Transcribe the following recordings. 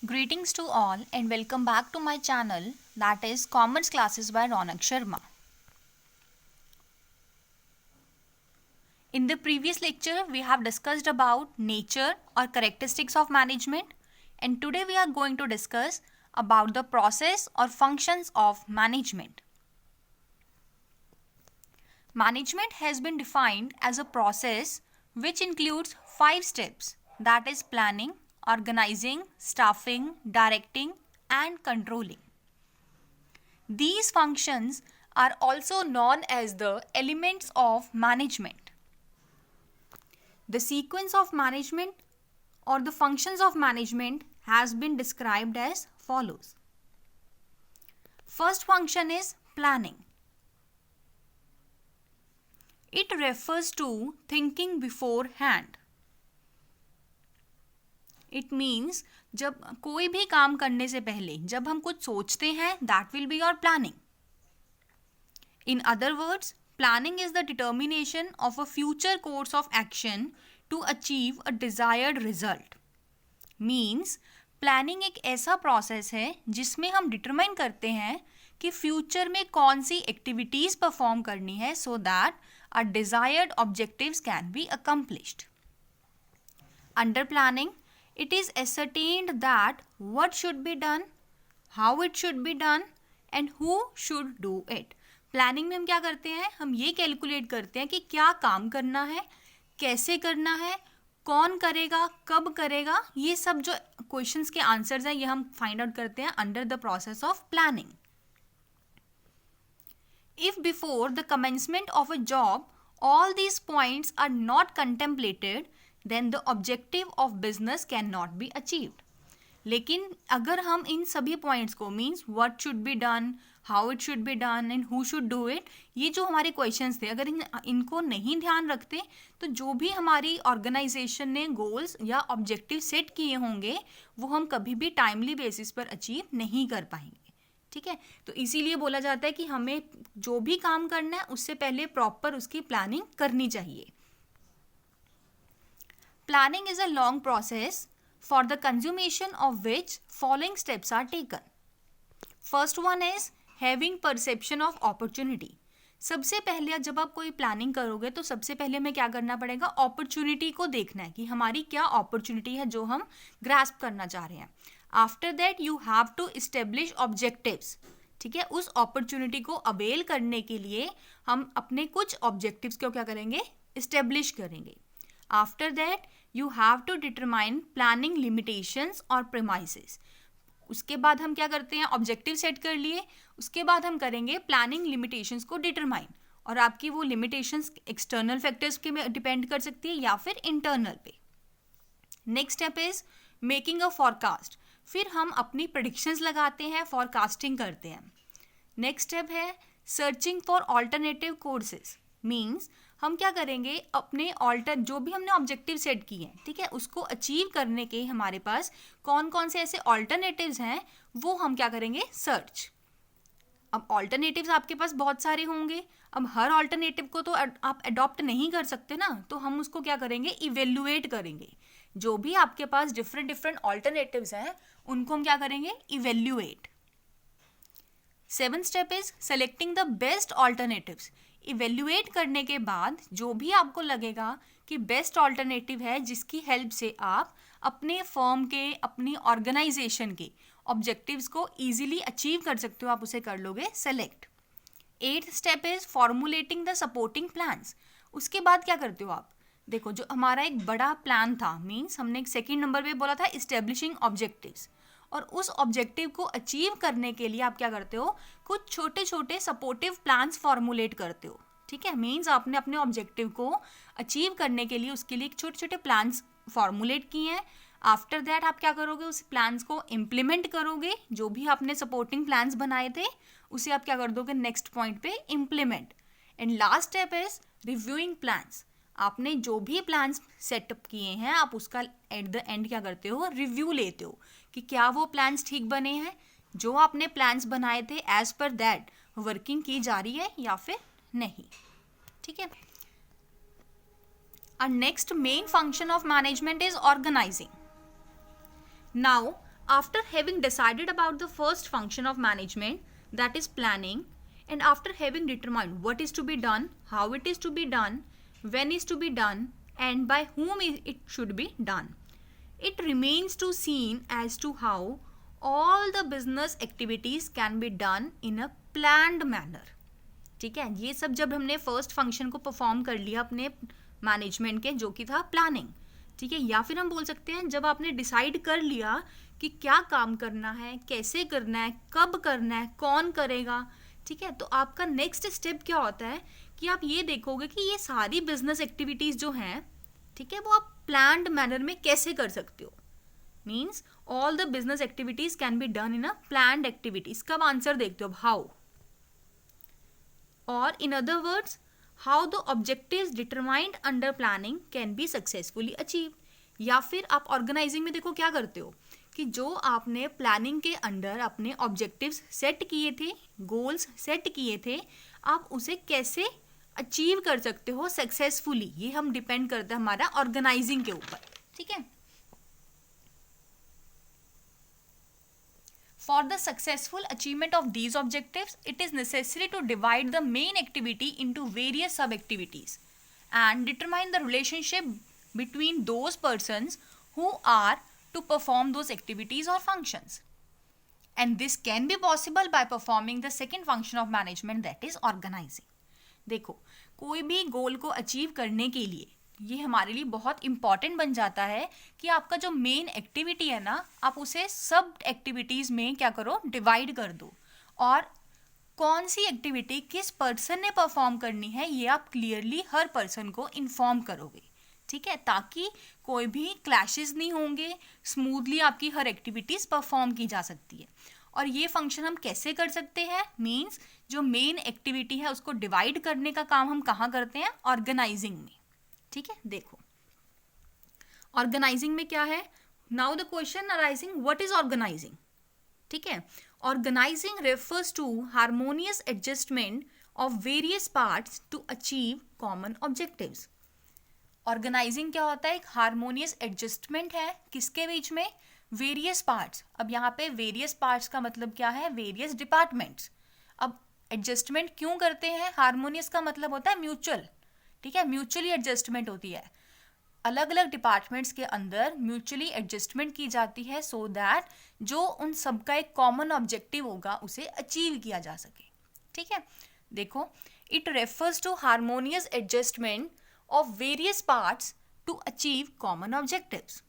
Greetings to all and welcome back to my channel, that is Commerce Classes by Ronak Sharma. In the previous lecture, we have discussed about nature or characteristics of management, and today we are going to discuss about the process or functions of management. Management has been defined as a process which includes 5 steps, that is planning, organizing, staffing, directing and controlling. These functions are also known as the elements of management. The sequence of management or the functions of management has been described as follows. First function is planning. It refers to thinking beforehand. It means जब कोई भी काम करने से पहले जब हम कुछ सोचते हैं, that will be your planning. In other words, planning is the determination of a future course of action to achieve a desired result. Means planning एक ऐसा process है जिसमें हम determine करते हैं कि future में कौन सी activities perform करनी है so that our desired objectives can be accomplished. Under planning, it is ascertained that what should be done, how it should be done and who should do it. Planning में हम क्या करते हैं, हम ये calculate करते हैं कि क्या काम करना है, कैसे करना है, कौन करेगा, कब करेगा. ये सब जो क्वेश्चंस के आंसर्स हैं ये हम फाइंड आउट करते हैं under the process of planning. If before the commencement of a job all these points are not contemplated, then the objective of business cannot be achieved. लेकिन अगर हम इन सभी पॉइंट्स को means what should be done, how it should be done and who should do it, ये जो हमारे questions थे, अगर इनको नहीं ध्यान रखते तो जो भी हमारी ऑर्गेनाइजेशन ने गोल्स या ऑब्जेक्टिव सेट किए होंगे वो हम कभी भी टाइमली बेसिस पर अचीव नहीं कर पाएंगे. ठीक है, तो इसीलिए बोला जाता है कि हमें जो भी काम करना है उससे पहले प्रॉपर उसकी प्लानिंग करनी चाहिए. Planning is a long process for the consummation of which following steps are taken. First one is having perception of opportunity. सबसे पहले जब आप कोई प्लानिंग करोगे तो सबसे पहले हमें क्या करना पड़ेगा, अपॉर्चुनिटी को देखना है कि हमारी क्या अपॉर्चुनिटी है जो हम ग्रास्प करना चाह रहे हैं. After that you have to establish objectives. ठीक है, उस अपॉर्चुनिटी को अवेल करने के लिए हम अपने कुछ ऑब्जेक्टिव्स को क्या करेंगे, एस्टेब्लिश करेंगे. After that you have to determine planning limitations or premises. उसके बाद हम क्या करते हैं, ऑब्जेक्टिव सेट कर लिए, उसके बाद हम करेंगे प्लानिंग लिमिटेशंस को डिटरमाइन. और आपकी वो लिमिटेशंस एक्सटर्नल फैक्टर्स के में डिपेंड कर सकती है या फिर इंटरनल पे. Next step is making a forecast. फिर हम अपनी प्रेडिक्शंस लगाते हैं, फॉरकास्टिंग करते हैं. नेक्स्ट स्टेप है searching for alternative courses. Means हम क्या करेंगे, अपने जो भी हमने ऑब्जेक्टिव सेट किए हैं, ठीक है, उसको अचीव करने के हमारे पास कौन कौन से ऐसे ऑल्टरनेटिव्स हैं वो हम क्या करेंगे, सर्च. अब ऑल्टरनेटिव्स आपके पास बहुत सारे होंगे, अब हर ऑल्टरनेटिव को तो आप अडॉप्ट नहीं कर सकते ना, तो हम उसको क्या करेंगे, इवेल्युएट करेंगे. जो भी आपके पास डिफरेंट ऑल्टरनेटिव्स हैं उनको हम क्या करेंगे, evaluate. 7th step is selecting the best alternatives. Evaluate करने के बाद जो भी आपको लगेगा कि बेस्ट ऑल्टरनेटिव है जिसकी हेल्प से आप अपने फर्म के, अपनी ऑर्गेनाइजेशन के ऑब्जेक्टिव्स को इजीली अचीव कर सकते हो, आप उसे कर लोगे select. 8th step is formulating the supporting plans. उसके बाद क्या करते हो आप, देखो जो हमारा एक बड़ा प्लान था, मीन्स हमने एक सेकेंड नंबर पे बोला था इस्टेब्लिशिंग ऑब्जेक्टिव्स, और उस ऑब्जेक्टिव को अचीव करने के लिए आप क्या करते हो, कुछ छोटे छोटे सपोर्टिव प्लान्स फॉर्मुलेट करते हो. ठीक है, मीन्स आपने अपने ऑब्जेक्टिव को अचीव करने के लिए उसके लिए छोटे छोटे प्लान्स फॉर्मुलेट किए हैं. आफ्टर दैट आप क्या करोगे, उस प्लान्स को इम्प्लीमेंट करोगे. जो भी आपने सपोर्टिंग प्लान्स बनाए थे उसे आप क्या कर दोगे, नेक्स्ट पॉइंट पे implement. And last step is reviewing plans. आपने जो भी प्लान्स सेटअप किए हैं आप उसका एट द एंड क्या करते हो, रिव्यू लेते हो कि क्या वो प्लान्स ठीक बने हैं, जो आपने प्लान्स बनाए थे एज पर दैट वर्किंग की जा रही है या फिर नहीं. ठीक है, Our next main function of management is organizing. Now, after having decided about the first function of management, that is planning, and after having determined what is to be done, how it is to be done, when is to be done, and by whom it should be done, it remains to seen as to how all the business activities can be done in a planned manner. ठीक है, ये सब जब हमने first function को perform कर लिया अपने मैनेजमेंट के, जो कि था प्लानिंग, ठीक है, या फिर हम बोल सकते हैं जब आपने डिसाइड कर लिया कि क्या काम करना है, कैसे करना है, कब करना है, कौन करेगा, ठीक है, तो आपका नेक्स्ट स्टेप क्या होता है कि आप ये देखोगे कि ये सारी बिजनेस एक्टिविटीज जो हैं, ठीक है, वो आप प्लान्ड मैनर में कैसे कर सकते हो. Means all the business activities can be done in a planned activities. कब आंसर देखते हो, हाउ. और in other words, how the objectives determined under planning can be successfully achieve. या फिर आप ऑर्गेनाइजिंग में देखो क्या करते हो कि जो आपने प्लानिंग के अंडर अपने ऑब्जेक्टिव्स सेट किए थे, गोल्स सेट किए थे, आप उसे कैसे अचीव कर सकते हो सक्सेसफुली. ये हम डिपेंड करते हैं हमारा ऑर्गेनाइजिंग के ऊपर. ठीक है. For the successful achievement of these objectives, it is necessary to divide the main activity into various sub-activities and determine the relationship between those persons who are to perform those activities or functions. And this can be possible by performing the second function of management, that is organizing. देखो, कोई भी गोल को achieve करने के लिए ये हमारे लिए बहुत इंपॉर्टेंट बन जाता है कि आपका जो मेन एक्टिविटी है ना, आप उसे सब एक्टिविटीज़ में क्या करो, डिवाइड कर दो. और कौन सी एक्टिविटी किस पर्सन ने परफॉर्म करनी है ये आप क्लियरली हर पर्सन को इन्फॉर्म करोगे. ठीक है, ताकि कोई भी क्लैशेस नहीं होंगे, स्मूथली आपकी हर एक्टिविटीज़ परफॉर्म की जा सकती है. और ये फंक्शन हम कैसे कर सकते हैं, मीन्स जो मेन एक्टिविटी है उसको डिवाइड करने का काम हम कहाँ करते हैं, ऑर्गेनाइजिंग में. ठीक है, देखो ऑर्गेनाइजिंग में क्या है. Now the question arising, what is organising. ठीक है, organising refers to harmonious adjustment of various parts to achieve common objectives. Organising क्या होता है, एक हार्मोनियस एडजस्टमेंट है किसके बीच में, वेरियस पार्ट्स. अब यहाँ पे वेरियस पार्ट्स का मतलब क्या है, वेरियस डिपार्टमेंट्स. अब एडजस्टमेंट क्यों करते हैं, हार्मोनियस का मतलब होता है म्यूचुअल. ठीक है, म्यूचुअली एडजस्टमेंट होती है, अलग अलग डिपार्टमेंट्स के अंदर म्यूचुअली एडजस्टमेंट की जाती है सो दैट जो उन सबका एक कॉमन ऑब्जेक्टिव होगा उसे अचीव किया जा सके. ठीक है, देखो it refers to harmonious adjustment of various parts to achieve common objectives.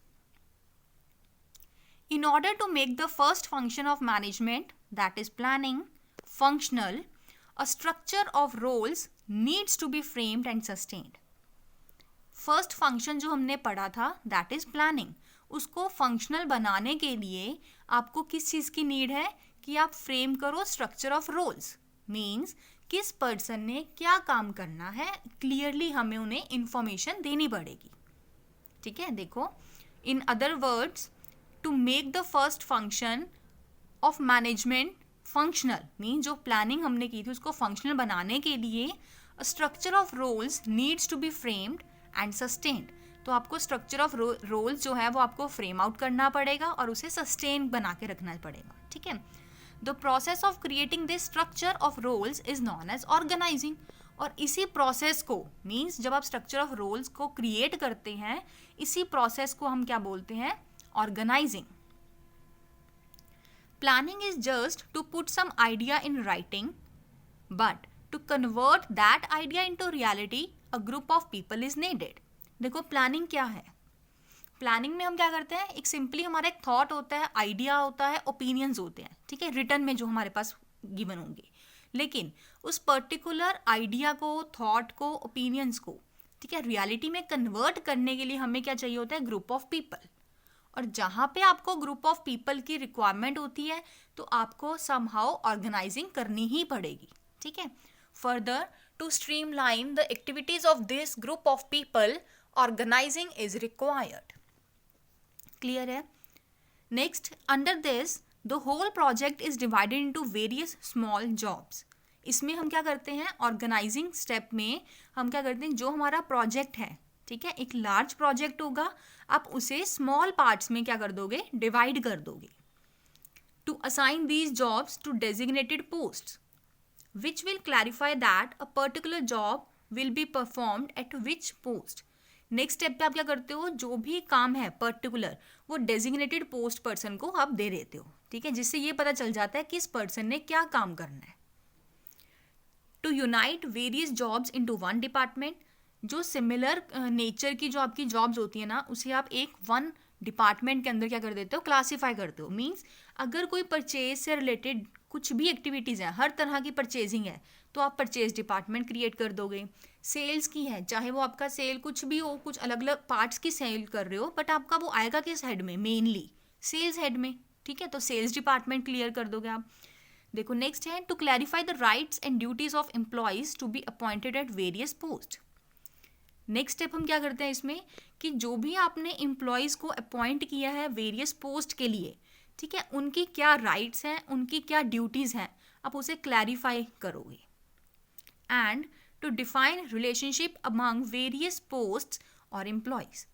In order to make the first function of management, that is planning, functional, a structure of roles needs to be framed and sustained. First function जो हमने पढ़ा था, that is planning, उसको functional बनाने के लिए आपको किस चीज़ की नीड है कि आप फ्रेम करो structure of roles. Means किस पर्सन ने क्या काम करना है, क्लियरली हमें उन्हें इंफॉर्मेशन देनी पड़ेगी. ठीक है, देखो in other words, to make the first function of management functional, mean जो प्लानिंग हमने की थी उसको फंक्शनल बनाने के लिए a structure of roles needs to be framed and sustained. तो आपको structure of roles जो है वो आपको फ्रेम आउट करना पड़ेगा और उसे सस्टेन बना के रखना पड़ेगा. ठीक है, the process of creating this structure of roles is known as organizing. और इसी प्रोसेस को, मीन्स जब आप स्ट्रक्चर ऑफ रोल्स को क्रिएट करते हैं, इसी प्रोसेस को हम क्या बोलते हैं, organizing. Planning is just to put some idea in writing, but to convert that idea into reality, a group of people is needed. देखो प्लानिंग क्या है, प्लानिंग में हम क्या करते हैं, एक सिंपली हमारा एक थॉट होता है, आइडिया होता है, ओपिनियंस होते हैं. ठीक है, रिटर्न में जो हमारे पास गिवन होंगे, लेकिन उस पर्टिकुलर आइडिया को, थॉट को, ओपिनियंस को, ठीक है, रियलिटी में कन्वर्ट करने के लिए हमें क्या चाहिए होता है, ग्रुप ऑफ पीपल. और जहाँ पे आपको ग्रुप ऑफ पीपल की रिक्वायरमेंट होती है तो आपको समहाउ ऑर्गेनाइजिंग करनी ही पड़ेगी. ठीक है, further to streamline the activities of this group of people, organising is required. Clear है. Next, under this the whole project is divided into various small jobs. इसमें हम क्या करते हैं, ऑर्गेनाइजिंग स्टेप में हम क्या करते हैं, जो हमारा प्रोजेक्ट है, ठीक है, एक लार्ज प्रोजेक्ट होगा, आप उसे स्मॉल पार्ट्स में क्या कर दोगे, डिवाइड कर दोगे. to assign these jobs to designated posts, which will clarify that a particular job will be performed at which post. Next step पे आप क्या करते हो, जो भी काम है पर्टिकुलर वो डेजिग्नेटेड पोस्ट पर्सन को आप दे देते हो, ठीक है, जिससे ये पता चल जाता है कि इस पर्सन ने क्या काम करना है. To unite various jobs into one department, जो सिमिलर नेचर की जो आपकी जॉब्स होती है ना, उसे आप एक वन डिपार्टमेंट के अंदर क्या कर देते हो, क्लासीफाई करते हो. मीन्स अगर कोई परचेज से रिलेटेड कुछ भी एक्टिविटीज़ हैं, हर तरह की परचेजिंग है, तो आप परचेज डिपार्टमेंट क्रिएट कर दोगे. सेल्स की है, चाहे वो आपका सेल कुछ भी हो, कुछ अलग अलग पार्ट्स की सेल कर रहे हो, बट आपका वो आएगा किस हेड में, मेनली सेल्स हेड में, ठीक है, तो सेल्स डिपार्टमेंट क्लियर कर दोगे आप. देखो नेक्स्ट है to clarify the rights and duties of employees to be appointed at various post. Next step हम क्या करते हैं इसमें कि जो भी आपने एम्प्लॉयज़ को अपॉइंट किया है वेरियस पोस्ट के लिए, ठीक है, उनकी क्या राइट्स हैं, उनकी क्या ड्यूटीज़ हैं, आप उसे क्लैरिफाई करोगे. And to define relationship among various posts और एम्प्लॉयज़,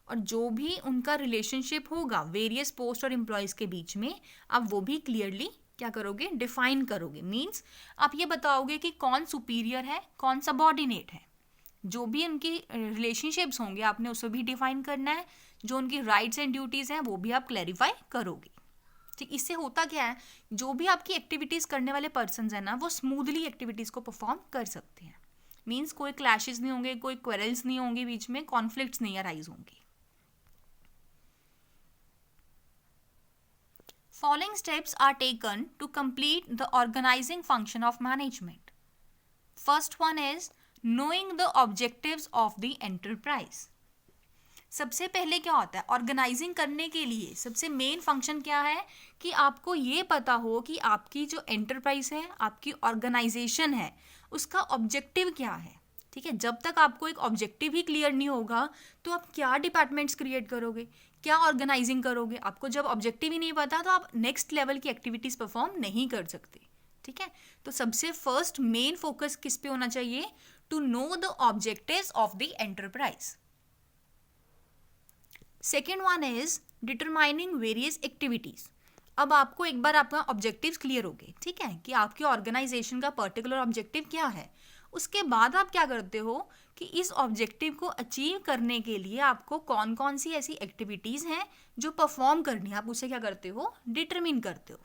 और जो भी उनका रिलेशनशिप होगा वेरियस पोस्ट और एम्प्लॉयज़ के बीच में, आप वो भी क्लियरली क्या करोगे, डिफाइन करोगे. मीन्स आप ये बताओगे कि कौन सुपीरियर है, कौन सबऑर्डिनेट है. जो भी उनकी रिलेशनशिप्स होंगे आपने उसे भी डिफाइन करना है, जो उनकी राइट्स एंड ड्यूटीज़ हैं वो भी आप क्लैरिफाई करोगे. ठीक, इससे होता क्या है, जो भी आपकी एक्टिविटीज़ करने वाले पर्सन्स हैं ना, वो स्मूथली एक्टिविटीज़ को परफॉर्म कर सकते हैं. मीन्स कोई क्लैशेस नहीं होंगे, कोई क्वेरल्स नहीं होंगे, बीच में कॉन्फ्लिक्ट्स नहीं अराइज होंगे. Following steps are taken to complete the organizing function of management. First one is knowing the objectives of the enterprise. सबसे पहले क्या होता है, ऑर्गेनाइजिंग करने के लिए सबसे मेन फंक्शन क्या है कि आपको ये पता हो कि आपकी जो एंटरप्राइज है, आपकी ऑर्गेनाइजेशन है, उसका ऑब्जेक्टिव क्या है. ठीक है, जब तक आपको एक ऑब्जेक्टिव ही क्लियर नहीं होगा तो आप क्या डिपार्टमेंट्स क्रिएट करोगे, क्या ऑर्गेनाइजिंग करोगे. आपको जब ऑब्जेक्टिव ही नहीं पता तो आप नेक्स्ट लेवल की एक्टिविटीज़ परफॉर्म नहीं कर सकते. ठीक है, तो सबसे फर्स्ट मेन फोकस किस पे होना चाहिए, to know the objectives of the enterprise. Second one is determining various activities. अब आपको एक बार आपका ऑब्जेक्टिव्स क्लियर हो गए, ठीक है, कि आपकी ऑर्गेनाइजेशन का पर्टिकुलर ऑब्जेक्टिव क्या है, उसके बाद आप क्या करते हो कि इस ऑब्जेक्टिव को अचीव करने के लिए आपको कौन कौन सी ऐसी एक्टिविटीज़ हैं जो परफॉर्म करनी है, आप उसे क्या करते हो, डिटरमिन करते हो.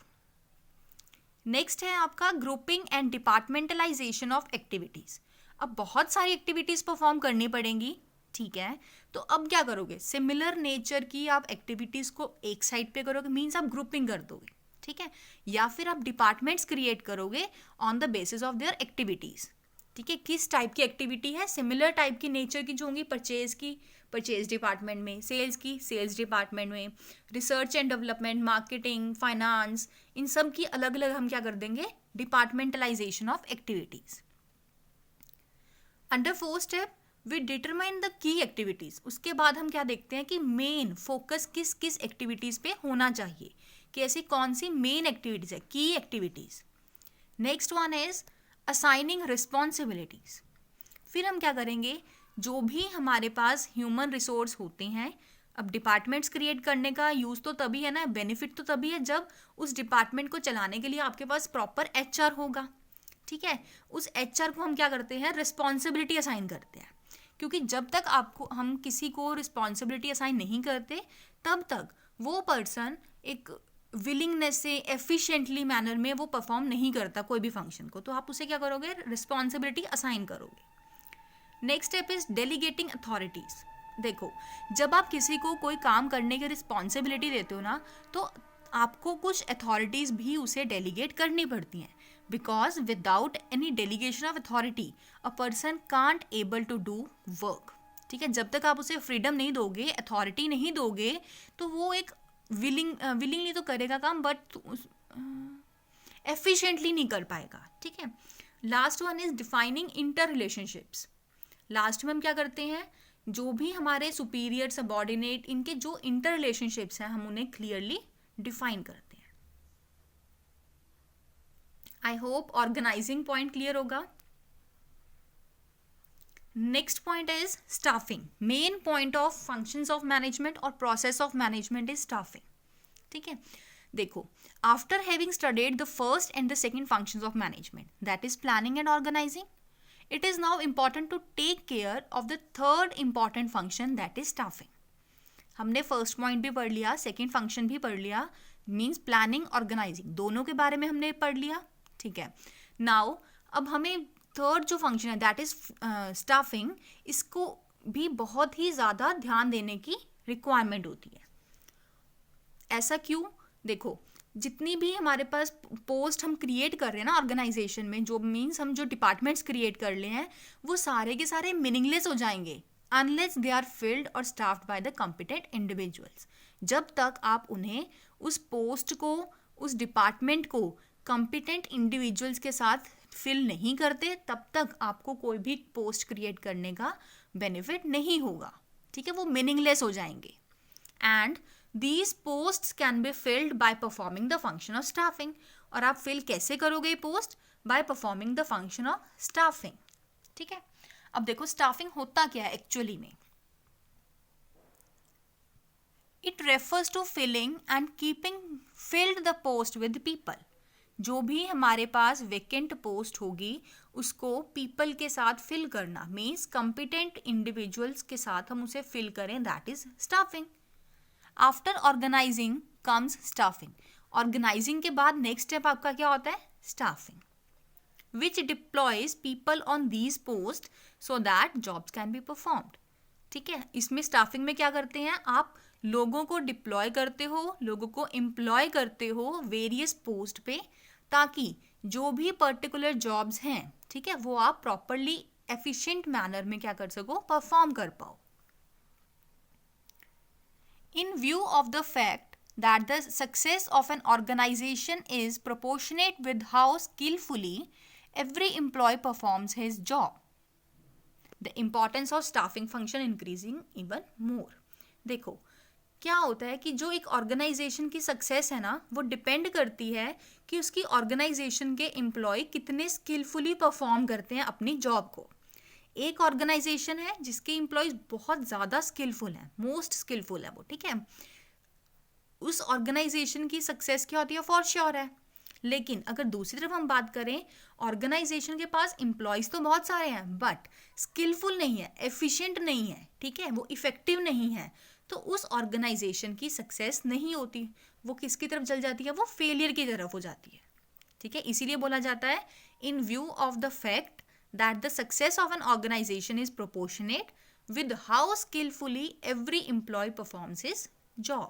नेक्स्ट है आपका grouping and departmentalisation of activities. अब बहुत सारी एक्टिविटीज़ परफॉर्म करनी पड़ेंगी, ठीक है, तो अब क्या करोगे, सिमिलर नेचर की आप एक्टिविटीज़ को एक साइड पे करोगे, मीन्स आप ग्रुपिंग कर दोगे. ठीक है, या फिर आप डिपार्टमेंट्स क्रिएट करोगे on the basis of their activities. ठीक है, किस टाइप की एक्टिविटी है, सिमिलर टाइप की नेचर की जो होंगी, परचेज की परचेज डिपार्टमेंट में, सेल्स की सेल्स डिपार्टमेंट में, research and development, marketing, finance, इन सब की अलग अलग हम क्या कर देंगे, departmentalisation of activities. Under fourth step we determine the key activities. उसके बाद हम क्या देखते हैं कि मेन फोकस किस किस एक्टिविटीज़ पे होना चाहिए, कि ऐसी कौन सी मेन एक्टिविटीज़ है, की activities. Next one is assigning responsibilities. फिर हम क्या करेंगे, जो भी हमारे पास ह्यूमन रिसोर्स होते हैं, अब डिपार्टमेंट्स क्रिएट करने का यूज़ तो तभी है ना, बेनिफिट तो तभी है जब उस डिपार्टमेंट को चलाने के लिए आपके पास प्रॉपर HR होगा. ठीक है, उस HR को हम क्या करते हैं, रिस्पॉन्सिबिलिटी असाइन करते हैं, क्योंकि जब तक आपको हम किसी को रिस्पॉन्सिबिलिटी असाइन नहीं करते तब तक वो पर्सन एक विलिंगनेस से एफिशिएंटली मैनर में वो परफॉर्म नहीं करता कोई भी फंक्शन को, तो आप उसे क्या करोगे, रिस्पॉन्सिबिलिटी असाइन करोगे. Next step is delegating authorities. देखो, जब आप किसी को कोई काम करने की रिस्पॉन्सिबिलिटी देते हो ना, तो आपको कुछ अथॉरिटीज़ भी उसे डेलीगेट करनी पड़ती हैं, because without any delegation of authority a person can't able to do work. ठीक है, जब तक आप उसे फ्रीडम नहीं दोगे, अथॉरिटी नहीं दोगे, तो वो एक विलिंगली तो करेगा काम, बट एफिशिएंटली नहीं कर पाएगा. ठीक है, last one is defining inter relationships. Last में हम क्या करते हैं, जो भी हमारे सुपीरियर सबऑर्डिनेट इनके जो इंटर रिलेशनशिप्स हैं, हम उन्हें क्लियरली डिफाइन करते हैं. I hope organising point clear होगा. Next point is staffing. Main point of functions of management और process of management is staffing. ठीक है, देखो, after having studied the first and the second functions of management, that is planning and organising, it is now important to take care of the third important function, that is staffing. हमने first point भी पढ़ लिया, second function भी पढ़ लिया, means planning organising, दोनों के बारे में हमने पढ़ लिया, ठीक है. नाउ अब हमें थर्ड जो फंक्शन है दैट इज स्टाफिंग, इसको भी बहुत ही ज़्यादा ध्यान देने की रिक्वायरमेंट होती है. ऐसा क्यों? देखो, जितनी भी हमारे पास पोस्ट हम क्रिएट कर रहे हैं ना ऑर्गेनाइजेशन में, जो मीन्स हम जो डिपार्टमेंट्स क्रिएट कर रहे हैं, वो सारे के सारे मीनिंगलेस हो जाएंगे अनलेस दे आर फिल्ड और staffed by the competent individuals. जब तक आप उन्हें उस पोस्ट को, उस डिपार्टमेंट को कॉम्पिटेंट इंडिविजुअल्स के साथ फिल नहीं करते, तब तक आपको कोई भी पोस्ट क्रिएट करने का बेनिफिट नहीं होगा, ठीक है. वो मीनिंगलेस हो जाएंगे. And these posts can be filled by performing the function of staffing. और आप फिल कैसे करोगे ये post? by performing the function of staffing, ठीक है. अब देखो स्टाफिंग होता क्या है एक्चुअली में. it refers to filling and keeping filled the post with people. जो भी हमारे पास वेकेंट पोस्ट होगी उसको पीपल के साथ फिल करना, मीन्स कॉम्पिटेंट इंडिविजुअल्स के साथ हम उसे फिल करें, that is staffing. After organizing comes staffing. Organizing के बाद नेक्स्ट स्टेप आपका क्या होता है? Staffing, which deploys people on these post so that jobs can be performed, ठीक है. इसमें स्टाफिंग में क्या करते हैं? आप लोगों को डिप्लॉय करते हो, लोगों को एम्प्लॉय करते हो वेरियस पोस्ट पे, ताकि जो भी पर्टिकुलर जॉब्स हैं, ठीक है, वो आप प्रॉपरली एफिशिएंट मैनर में क्या कर सको? परफॉर्म कर पाओ. In view of the fact that the success of an organization is proportionate with how skillfully every employee performs his job, the importance of staffing function increasing even more. देखो क्या होता है कि जो एक ऑर्गेनाइजेशन की सक्सेस है ना, वो डिपेंड करती है कि उसकी ऑर्गेनाइजेशन के एम्प्लॉय कितने स्किलफुली परफॉर्म करते हैं अपनी जॉब को. एक ऑर्गेनाइजेशन है जिसके एम्प्लॉयज बहुत ज़्यादा स्किलफुल हैं, मोस्ट स्किलफुल है वो, ठीक है, उस ऑर्गेनाइजेशन की सक्सेस क्या होती है? फॉर श्योर है. लेकिन अगर दूसरी तरफ हम बात करें, ऑर्गेनाइजेशन के पास एम्प्लॉयज तो बहुत सारे हैं बट स्किलफुल नहीं है, एफिशिएंट नहीं है, ठीक है, वो इफेक्टिव नहीं है, तो उस ऑर्गेनाइजेशन की सक्सेस नहीं होती. वो किसकी तरफ चल जाती है? वो फेलियर की तरफ हो जाती है, ठीक है. इसीलिए बोला जाता है इन view of the fact that the success of an organization is proportionate with how skillfully every employee performs his job.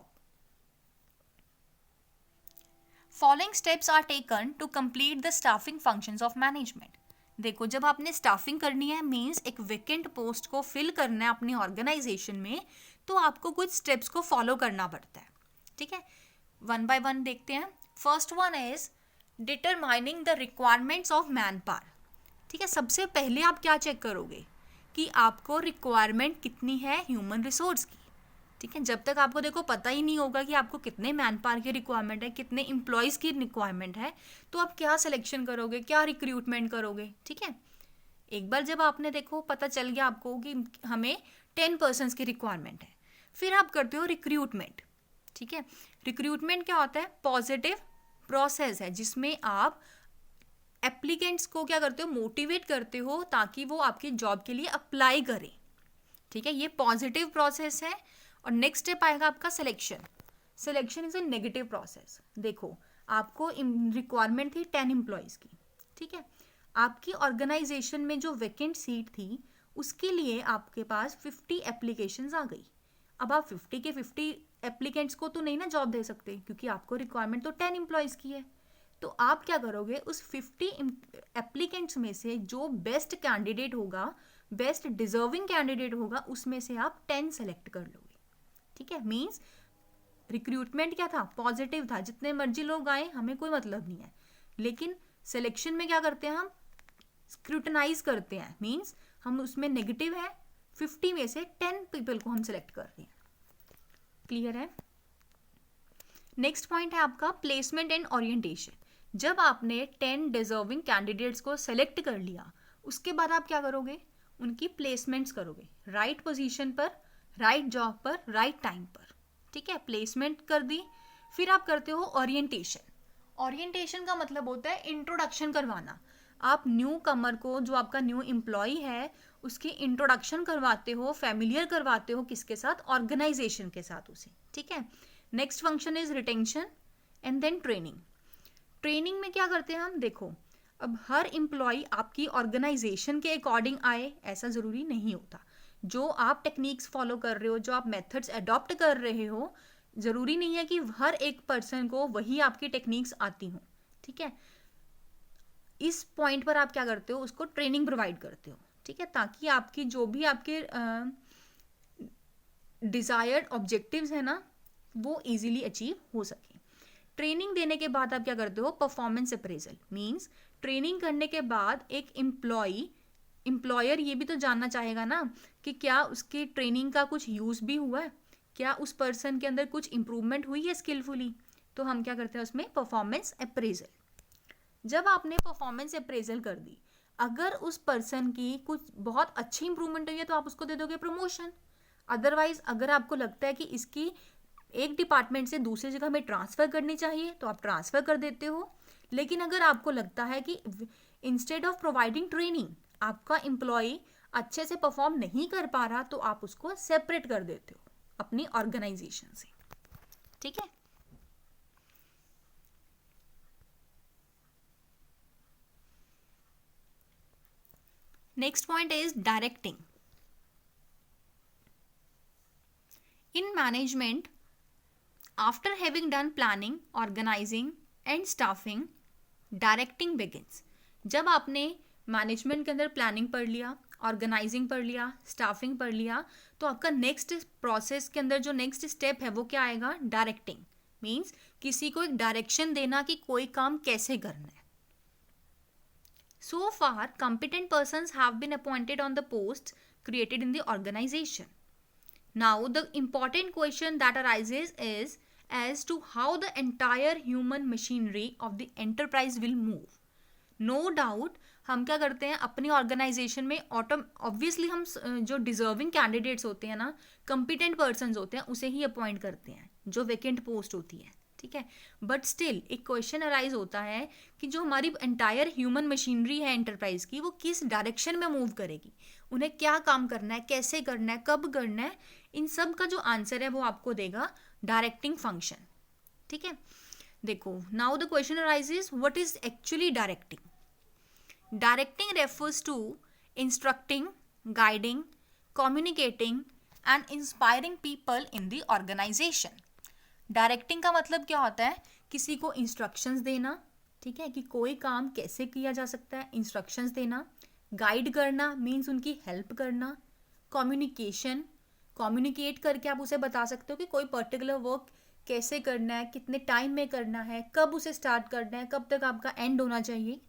Following steps are taken to complete the staffing functions of management. देखो, जब आपने staffing करनी है, means एक vacant post को fill करना है अपनी ऑर्गेनाइजेशन में, तो आपको कुछ स्टेप्स को फॉलो करना पड़ता है, ठीक है. वन बाय वन देखते हैं. First one is determining the requirements of man power, ठीक है. सबसे पहले आप क्या चेक करोगे कि आपको रिक्वायरमेंट कितनी है ह्यूमन रिसोर्स की, ठीक है. जब तक आपको देखो पता ही नहीं होगा कि आपको कितने मैन पावर की रिक्वायरमेंट है, कितने एम्प्लॉयज़ की रिक्वायरमेंट है, तो आप क्या सिलेक्शन करोगे, क्या रिक्रूटमेंट करोगे, ठीक है. एक बार जब आपने देखो पता चल गया आपको कि हमें 10 पर्सन्स की रिक्वायरमेंट है, फिर आप करते हो रिक्रूटमेंट, ठीक है. रिक्रूटमेंट क्या होता है? पॉजिटिव प्रोसेस है जिसमें आप एप्लीकेंट्स को क्या करते हो? मोटिवेट करते हो ताकि वो आपकी जॉब के लिए अप्लाई करें, ठीक है. ये पॉजिटिव प्रोसेस है. और नेक्स्ट स्टेप आएगा आपका selection. Selection is a negative process. देखो, आपको रिक्वायरमेंट थी 10 एम्प्लॉयज़ की, ठीक है. आपकी ऑर्गेनाइजेशन में जो वैकेंट सीट थी उसके लिए आपके पास 50 एप्लीकेशंस आ गई. अब आप 50 के 50 एप्लीकेंट्स को तो नहीं ना जॉब दे सकते, क्योंकि आपको रिक्वायरमेंट तो 10 एम्प्लॉयज़ की है. तो आप क्या करोगे? उस 50 एप्लीकेंट्स में से जो बेस्ट कैंडिडेट होगा, बेस्ट डिजर्विंग कैंडिडेट होगा, उसमें से आप 10 सेलेक्ट कर लोगे, ठीक है. मीन्स रिक्रूटमेंट क्या था? पॉजिटिव था, जितने मर्जी लोग आए हमें कोई मतलब नहीं है. लेकिन सिलेक्शन में क्या करते हैं? हम स्क्रूटनाइज करते हैं, मीन्स हम उसमें नेगेटिव है, 50 में से 10 पीपल को हम सिलेक्ट कर रहे हैं. क्लियर है? नेक्स्ट पॉइंट है आपका प्लेसमेंट एंड ओरिएंटेशन. जब आपने 10 डिजर्विंग कैंडिडेट्स को सेलेक्ट कर लिया, उसके बाद आप क्या करोगे? उनकी प्लेसमेंट्स करोगे, राइट पोजीशन पर, राइट जॉब पर, राइट टाइम पर, ठीक है. प्लेसमेंट कर दी, फिर आप करते हो ओरिएंटेशन। ओरिएंटेशन का मतलब होता है इंट्रोडक्शन करवाना। आप न्यू कमर को, जो आपका न्यू एम्प्लॉय है, उसकी इंट्रोडक्शन करवाते हो, फैमिलियर करवाते हो, किसके साथ? ऑर्गेनाइजेशन के साथ उसे, ठीक है। Next function is retention and then training. Training में क्या करते हैं हम? देखो, अब हर एम्प्लॉय आपकी ऑर्गेनाइजेशन के अकॉर्डिंग आए ऐसा ज़रूरी नहीं होता। जो आप टेक्निक्स फॉलो कर रहे हो, जो आप मेथड्स अडॉप्ट कर रहे हो, ज़रूरी नहीं है कि हर एक पर्सन को वही आपकी टेक्निक्स आती हों, ठीक है। इस पॉइंट पर आप क्या करते हो? उसको ट्रेनिंग प्रोवाइड करते हो, ठीक है, ताकि आपकी जो भी आपके डिज़ायर्ड ऑब्जेक्टिव्स है ना, वो इजीली अचीव हो सके। ट्रेनिंग देने के बाद आप क्या करते हो? Performance appraisal. मींस ट्रेनिंग करने के बाद एक एम्प्लॉयर ये भी तो जानना चाहेगा ना कि क्या उसकी ट्रेनिंग का कुछ यूज़ भी हुआ है, क्या उस पर्सन के अंदर कुछ इंप्रूवमेंट हुई है स्किलफुली। तो हम क्या करते हैं उसमें? Performance appraisal. जब आपने परफॉर्मेंस अप्रेजल कर दी, अगर उस पर्सन की कुछ बहुत अच्छी इंप्रूवमेंट हुई है तो आप उसको दे दोगे प्रमोशन। अदरवाइज अगर आपको लगता है कि इसकी एक डिपार्टमेंट से दूसरी जगह में ट्रांसफ़र करनी चाहिए तो आप ट्रांसफ़र कर देते हो। लेकिन अगर आपको लगता है कि इंस्टेड ऑफ प्रोवाइडिंग ट्रेनिंग आपका एम्प्लॉय अच्छे से परफॉर्म नहीं कर पा रहा, तो आप उसको सेपरेट कर देते हो अपनी ऑर्गेनाइजेशन से, ठीक है। Next point is directing. In management, after having done planning, organizing and staffing, directing begins. जब आपने मैनेजमेंट के अंदर प्लानिंग पढ़ लिया, ऑर्गेनाइजिंग पढ़ लिया, स्टाफिंग पढ़ लिया, तो आपका नेक्स्ट प्रोसेस के अंदर जो नेक्स्ट स्टेप है वो क्या आएगा? डायरेक्टिंग। मीन्स किसी को एक डायरेक्शन देना कि कोई काम कैसे करना है। So far, competent persons have been appointed on the posts created in the organization. Now, the important question that arises is as to how the entire human machinery of the enterprise will move. No doubt, हम क्या करते हैं अपनी organisation में obviously हम जो deserving candidates होते हैं ना, कंपिटेंट पर्सन्स होते हैं, उसे ही अपॉइंट करते हैं जो वैकेंट पोस्ट होती है, ठीक है। बट स्टिल एक क्वेश्चन अराइज होता है कि जो हमारी एंटायर ह्यूमन मशीनरी है एंटरप्राइज की, वो किस डायरेक्शन में मूव करेगी, उन्हें क्या काम करना है, कैसे करना है, कब करना है, इन सब का जो आंसर है वो आपको देगा डायरेक्टिंग फंक्शन, ठीक है। देखो, now the question arises, what is actually directing? Directing refers to instructing, guiding, communicating and inspiring people in the organization. Directing का मतलब क्या होता है? किसी को instructions देना, ठीक है, कि कोई काम कैसे किया जा सकता है, instructions देना। गाइड करना मीन्स उनकी हेल्प करना। कम्युनिकेशन, कम्युनिकेट करके आप उसे बता सकते हो कि कोई पर्टिकुलर वर्क कैसे करना है, कितने टाइम में करना है, कब उसे स्टार्ट करना है, कब तक आपका एंड होना चाहिए।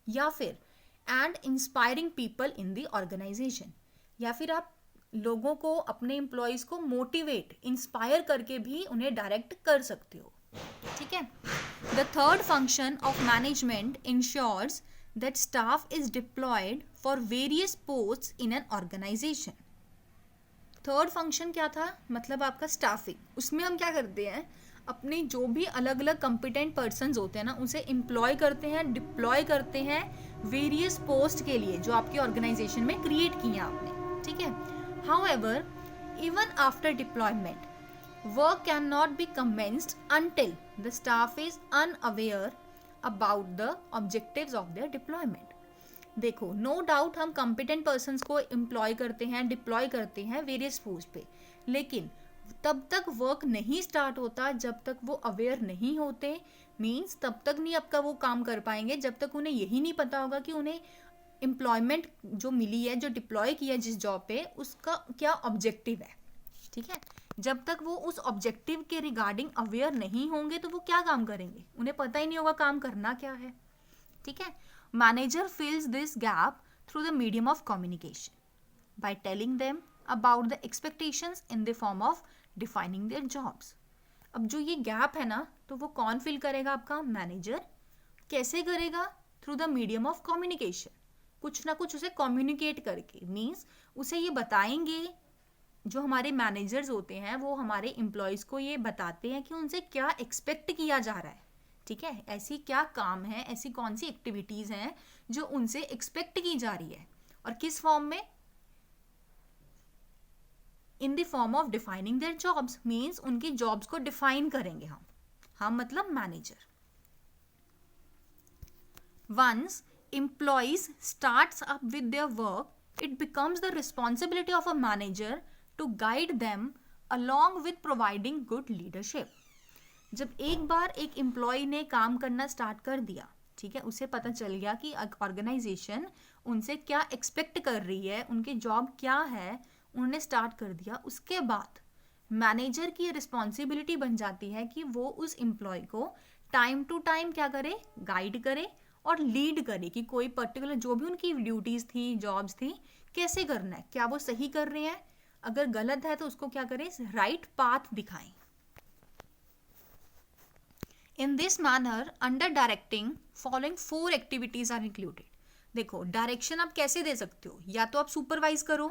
या फिर and inspiring people in the organization, या फिर आप लोगों को, अपने एम्प्लॉयज़ को मोटिवेट, इंस्पायर करके भी उन्हें डायरेक्ट कर सकते हो, ठीक है। The third function of management ensures that staff is deployed for various posts in an organization. Third function क्या था? मतलब आपका स्टाफिंग। उसमें हम क्या करते हैं, अपने जो भी अलग अलग कंपिटेंट पर्सन्स होते हैं ना, उसे एम्प्लॉय करते हैं, डिप्लॉय करते हैं वेरियस पोस्ट के लिए जो आपकी ऑर्गेनाइजेशन में क्रिएट किए आपने, ठीक है। However, even after deployment, work can not be commenced until the staff is unaware about the objectives of their deployment. देखो, नो डाउट हम कंपिटेंट पर्सन्स को एम्प्लॉय करते हैं, डिप्लॉय करते हैं वेरियस पोस्ट पे, लेकिन तब तक वर्क नहीं स्टार्ट होता जब तक वो अवेयर नहीं होते। मीन्स तब तक नहीं आपका वो काम कर पाएंगे जब तक उन्हें यही नहीं पता होगा कि उन्हें एम्प्लॉयमेंट जो मिली है, जो डिप्लॉय किया जिस जॉब पे, उसका क्या ऑब्जेक्टिव है, ठीक है। जब तक वो उस ऑब्जेक्टिव के रिगार्डिंग अवेयर नहीं होंगे तो वो क्या काम करेंगे, उन्हें पता ही नहीं होगा काम करना क्या है, ठीक है। Manager fills this gap through the medium of communication by telling them about the expectations in the form of defining their jobs. अब जो ये गैप है ना, तो वो कौन फिल करेगा? आपका मैनेजर। कैसे करेगा? Through the medium of communication, कुछ ना कुछ उसे कम्युनिकेट करके। मीन्स उसे ये बताएंगे जो हमारे मैनेजर्स होते हैं वो हमारे एम्प्लॉयज़ को ये बताते हैं कि उनसे क्या एक्सपेक्ट किया जा रहा है, ठीक है, ऐसी क्या काम है, ऐसी कौन सी एक्टिविटीज़ हैं जो उनसे एक्सपेक्ट की जा रही है, और किस फॉर्म में, in the form of defining their jobs, means उनकी जॉब्स को डिफाइन करेंगे हम मतलब manager. Once employees starts up with their work, it becomes the responsibility of a manager to guide them along with providing good leadership. जब एक बार एक employ ने काम करना स्टार्ट कर दिया, ठीक है, उसे पता चल गया कि ऑर्गेनाइजेशन उनसे क्या एक्सपेक्ट कर रही है, उनकी जॉब क्या है, उन्होंने स्टार्ट कर दिया, उसके बाद मैनेजर की रिस्पॉन्सिबिलिटी बन जाती है कि वो उस एम्प्लॉय को टाइम टू टाइम क्या करे, गाइड करे और लीड करे कि कोई पर्टिकुलर जो भी उनकी ड्यूटीज थी, जॉब्स थी, कैसे करना है, क्या वो सही कर रहे हैं, अगर गलत है तो उसको क्या करें, राइट पाथ दिखाएं. In this manner under directing following 4 activities are included. देखो, डायरेक्शन आप कैसे दे सकते हो, या तो आप सुपरवाइज करो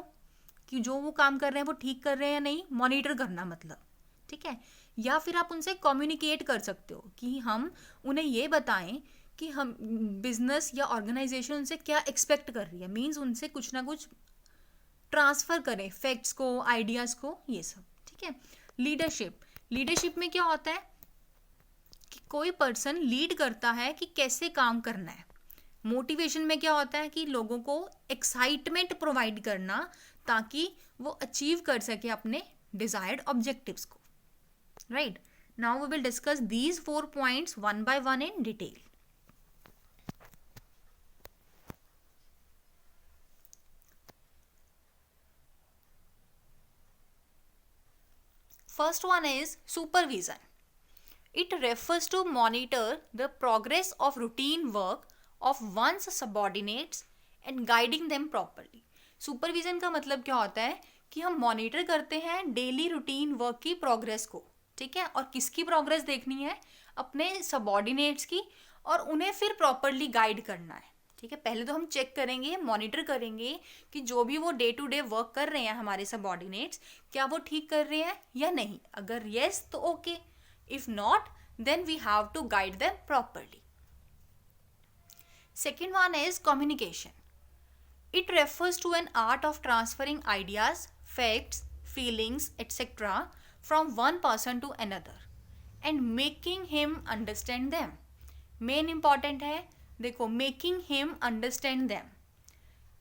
कि जो वो काम कर रहे हैं वो ठीक कर रहे हैं या नहीं, मॉनिटर करना मतलब, ठीक है, या फिर आप उनसे कम्युनिकेट कर सकते हो कि हम उन्हें ये बताएं कि हम बिजनेस या ऑर्गेनाइजेशन उनसे क्या एक्सपेक्ट कर रही है, मीन्स उनसे कुछ ना कुछ ट्रांसफर करें, फैक्ट्स को, आइडियाज को, ये सब, ठीक है. लीडरशिप में क्या होता है कि कोई पर्सन लीड करता है कि कैसे काम करना है. मोटिवेशन में क्या होता है कि लोगों को एक्साइटमेंट प्रोवाइड करना ताकि वो अचीव कर सके अपने डिजायर्ड ऑब्जेक्टिव्स को. Right, now we will discuss these 4 points one by one in detail. First one is supervision. It refers to monitor the progress of routine work of one's subordinates and guiding them properly. Supervision का मतलब क्या होता है कि हम monitor करते हैं daily routine work की प्रोग्रेस को, ठीक है, और किसकी प्रोग्रेस देखनी है, अपने सबॉर्डिनेट्स की, और उन्हें फिर प्रॉपरली गाइड करना है, ठीक है. पहले तो हम चेक करेंगे, मॉनिटर करेंगे कि जो भी वो डे टू डे वर्क कर रहे हैं हमारे सबऑर्डिनेट्स, क्या वो ठीक कर रहे हैं या नहीं. अगर येस तो okay, if not then we have to guide them properly. Second one is communication. It refers to an art of transferring ideas, facts, feelings etcetera from one person to another and making him understand them. Main important है, देखो, making him understand them.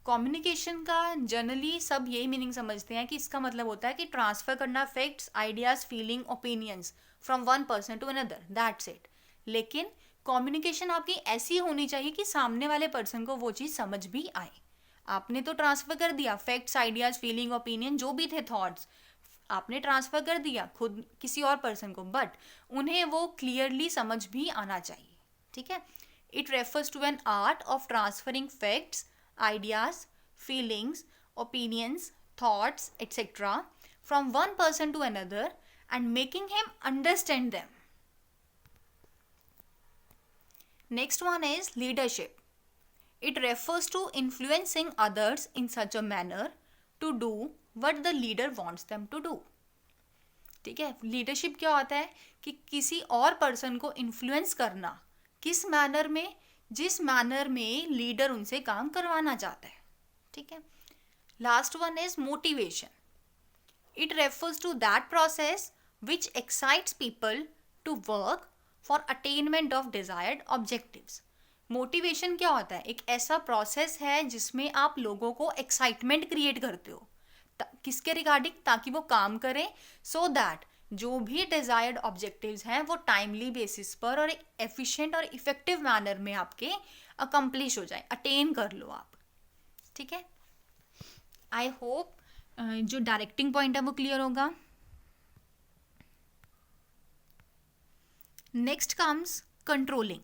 Communication का generally सब यही meaning समझते हैं कि इसका मतलब होता है कि ट्रांसफर करना facts, ideas, feeling, opinions from one person to another, that's it. लेकिन कम्युनिकेशन आपकी ऐसी होनी चाहिए कि सामने वाले पर्सन को वो चीज़ समझ भी आए. आपने तो ट्रांसफर कर दिया फैक्ट्स, आइडियाज, फीलिंग, ओपिनियन, जो भी थे थॉट्स, आपने ट्रांसफर कर दिया खुद किसी और पर्सन को, बट उन्हें वो क्लियरली समझ भी आना चाहिए, ठीक है. It refers to an art of transferring facts, ideas, feelings, opinions, thoughts, etc. from one person to another and making him understand them. Next one is leadership. It refers to influencing others in such a manner to do what the leader wants them to do. ठीक है, leadership क्या होता है कि किसी और person को influence करना, किस मैनर में, जिस मैनर में लीडर उनसे काम करवाना चाहता है, ठीक है. Last one is motivation. It refers to that process which excites people to work for attainment of desired objectives. Motivation क्या होता है, एक ऐसा प्रोसेस है जिसमें आप लोगों को एक्साइटमेंट क्रिएट करते हो, किसके रिगार्डिंग, ताकि वो काम करें, सो दैट जो भी डिजायर्ड ऑब्जेक्टिव्स हैं वो टाइमली बेसिस पर और एक एफिशिएंट और इफेक्टिव मैनर में आपके अकम्प्लिश हो जाए, अटेन कर लो आप, ठीक है. आई होप जो डायरेक्टिंग पॉइंट है वो क्लियर होगा. Next comes controlling.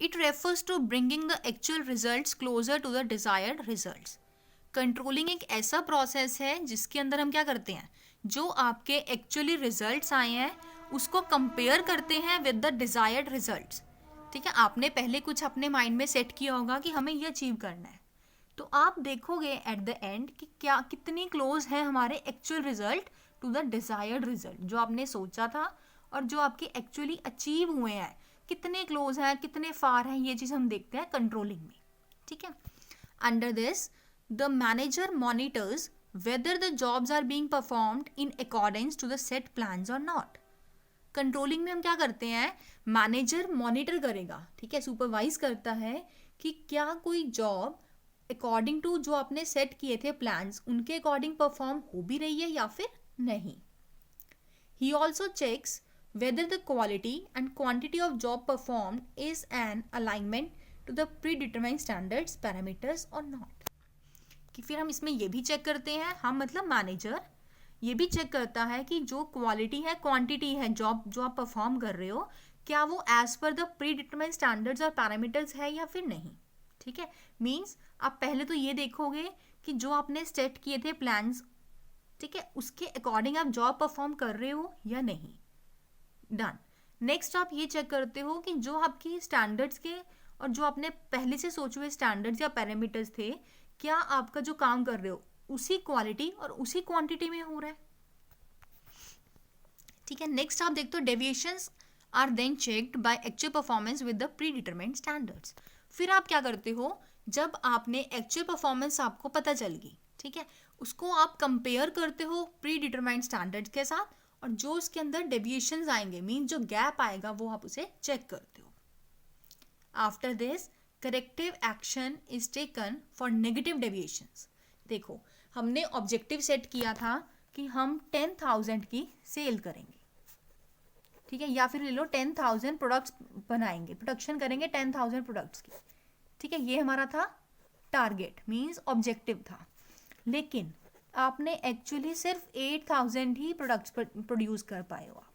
It refers to bringing the actual results closer to the desired results. Controlling एक ऐसा प्रोसेस है जिसके अंदर हम क्या करते हैं, जो आपके एक्चुअली रिजल्ट्स आए हैं उसको कंपेयर करते हैं विद द डिजायर्ड रिजल्ट्स, ठीक है. आपने पहले कुछ अपने माइंड में सेट किया होगा कि हमें ये अचीव करना है, तो आप देखोगे एट द एंड कि क्या कितनी क्लोज है हमारे actual result to the desired result, जो आपने सोचा था और जो आपके एक्चुअली अचीव हुए हैं, कितने क्लोज हैं, कितने फार हैं, ये चीज़ हम देखते हैं कंट्रोलिंग में. ठीक है. Under this the manager monitors whether the jobs are being performed in accordance to the set plans or not. Controlling में हम क्या करते हैं, मैनेजर मॉनिटर करेगा, ठीक है, सुपरवाइज करता है कि क्या कोई जॉब अकॉर्डिंग टू जो आपने सेट किए थे प्लान्स उनके अकॉर्डिंग परफॉर्म हो भी रही है या फिर नहीं. He also checks whether the quality and quantity of job performed is an alignment to the predetermined standards parameters or not. कि फिर हम इसमें ये भी चेक करते हैं, हम मतलब मैनेजर ये भी चेक करता है कि जो क्वालिटी है क्वांटिटी है जॉब जो आप परफॉर्म कर रहे हो, क्या वो as per the predetermined standards और पैरामीटर्स है या फिर नहीं. ठीक है. मीन्स आप पहले तो ये देखोगे कि जो आपने सेट किए थे प्लान्स, ठीक है, उसके अकॉर्डिंग आप जॉब परफॉर्म कर रहे हो या नहीं. डन. नेक्स्ट आप ये चेक करते हो कि जो आपकी स्टैंडर्ड्स के और जो आपने पहले से सोचे हुए स्टैंडर्ड्स या पैरामीटर्स थे, क्या आपका जो काम कर रहे हो उसी क्वालिटी और उसी क्वांटिटी में हो रहा है. ठीक है. नेक्स्ट आप देखते हो deviations are then checked by actual performance with the predetermined standards. फिर आप क्या करते हो, जब आपने एक्चुअल परफॉर्मेंस आपको पता चल गई, ठीक है, उसको आप कंपेयर करते हो प्री डिटरमाइंड स्टैंडर्ड्स के साथ, और जो उसके अंदर डेविएशंस आएंगे मीन जो गैप आएगा वो आप उसे चेक करते हो. After this corrective action is taken for negative deviations. देखो हमने ऑब्जेक्टिव सेट किया था कि हम 10,000 की सेल करेंगे, ठीक है, या फिर ले लो 10,000 प्रोडक्ट्स बनाएंगे, प्रोडक्शन करेंगे 10,000 प्रोडक्ट्स की. ठीक है, ये हमारा था टारगेट मींस ऑब्जेक्टिव था. लेकिन आपने एक्चुअली सिर्फ 8,000 ही प्रोडक्ट्स प्रोड्यूस कर पाए हो. आप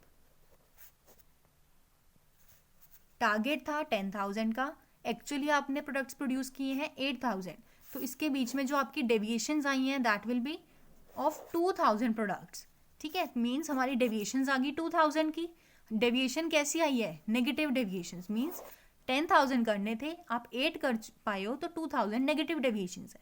टारगेट था 10,000 का, एक्चुअली आपने प्रोडक्ट्स प्रोड्यूस किए हैं 8,000. तो इसके बीच में जो आपकी डेविएशंस आई हैं that will be of 2,000 products. ठीक है, मींस हमारी डेविएशंस आ गई 2,000 की. डेविएशन कैसी आई है, नेगेटिव डेविएशंस. मींस 10,000 करने थे, आप 8 कर पाए हो, तो 2,000 नेगेटिव डेविएशंस है.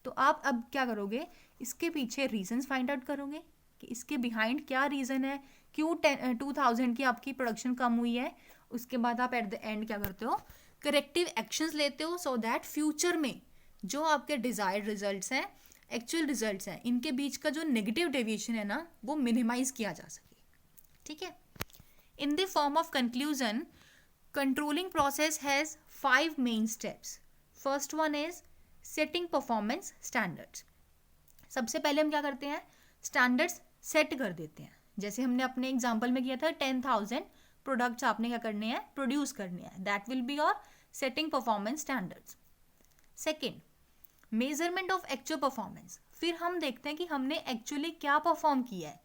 तो आप अब क्या करोगे, इसके पीछे रीजंस फाइंड आउट करोगे कि इसके बिहाइंड क्या रीज़न है, क्यों 2,000 की आपकी प्रोडक्शन कम हुई है. उसके बाद आप एट द एंड क्या करते हो, करेक्टिव एक्शंस लेते हो, सो दैट फ्यूचर में जो आपके डिजायर्ड रिजल्ट्स हैं, एक्चुअल रिजल्ट्स हैं, इनके बीच का जो नेगेटिव डेविएशन है ना, वो मिनिमाइज किया जा सके. ठीक है. इन the form of conclusion, controlling process has 5 main steps. First one is setting performance standards. सबसे पहले हम क्या करते हैं, स्टैंडर्ड्स सेट कर देते हैं. जैसे हमने अपने एग्जाम्पल में किया था 10,000 प्रोडक्ट्स आपने क्या करने हैं, प्रोड्यूस करने हैं. That will be your setting performance standards. Second, measurement of actual performance. फिर हम देखते हैं कि हमने एक्चुअली क्या परफॉर्म किया है.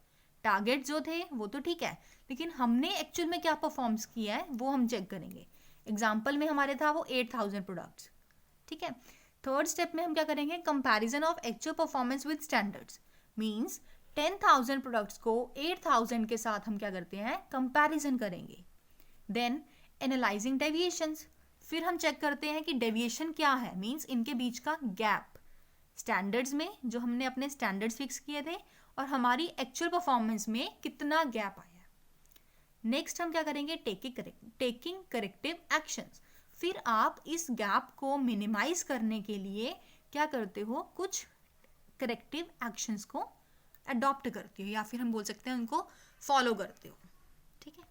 टारगेट जो थे वो तो ठीक है, लेकिन हमने एक्चुअल में क्या परफॉर्म किया है वो हम चेक करेंगे. एग्जाम्पल में हमारे था वो 8,000 प्रोडक्ट्स. ठीक है. थर्ड स्टेप में हम क्या करेंगे, comparison of actual performance with standards. Means 10,000 products को 8,000 के साथ हम क्या करते हैं, कंपैरिजन करेंगे. Then analyzing deviations. फिर हम चेक करते हैं कि डेविएशन क्या है, मींस इनके बीच का गैप स्टैंडर्ड्स में जो हमने अपने स्टैंडर्ड्स फिक्स किए थे और हमारी एक्चुअल परफॉर्मेंस में कितना गैप आया. नेक्स्ट हम क्या करेंगे, टेकिंग करेक्टिव एक्शंस. फिर आप इस गैप को मिनिमाइज करने के लिए क्या करते हो, कुछ करेक्टिव एक्शंस को अडॉप्ट करते हो या फिर हम बोल सकते हैं उनको फॉलो करते हो. ठीक है.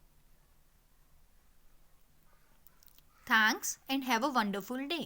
Thanks and have a wonderful day.